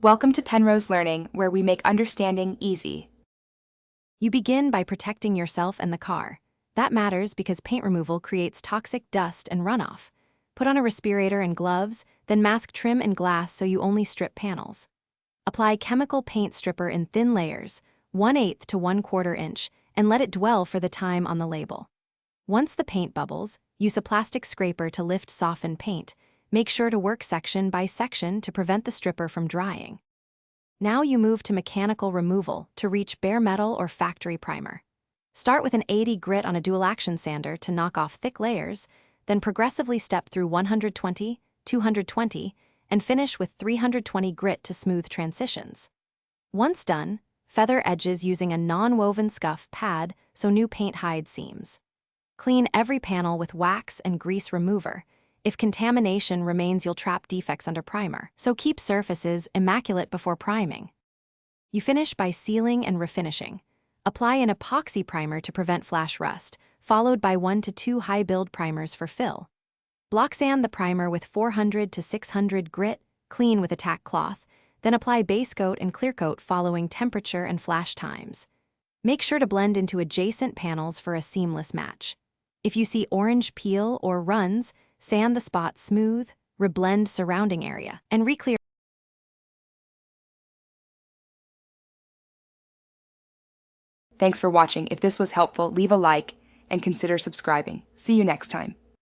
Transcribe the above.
Welcome to Penrose Learning, where we make understanding easy. You begin by protecting yourself and the car. That matters because paint removal creates toxic dust and runoff. Put on a respirator and gloves, then mask trim and glass so you only strip panels. Apply chemical paint stripper in thin layers, 1/8 to 1/4 inch, and let it dwell for the time on the label. Once the paint bubbles, use a plastic scraper to lift softened paint. Make sure to work section by section to prevent the stripper from drying. Now you move to mechanical removal to reach bare metal or factory primer. Start with an 80 grit on a dual-action sander to knock off thick layers, then progressively step through 120, 220, and finish with 320 grit to smooth transitions. Once done, feather edges using a non-woven scuff pad so new paint hides seams. Clean every panel with wax and grease remover. If contamination remains, you'll trap defects under primer, so keep surfaces immaculate before priming. You finish by sealing and refinishing. Apply an epoxy primer to prevent flash rust, followed by 1 to 2 high-build primers for fill. Block sand the primer with 400 to 600 grit, clean with a tack cloth, then apply base coat and clear coat following temperature and flash times. Make sure to blend into adjacent panels for a seamless match. If you see orange peel or runs, sand the spot smooth, reblend surrounding area, and re-clear. Thanks for watching. If this was helpful, leave a like and consider subscribing. See you next time.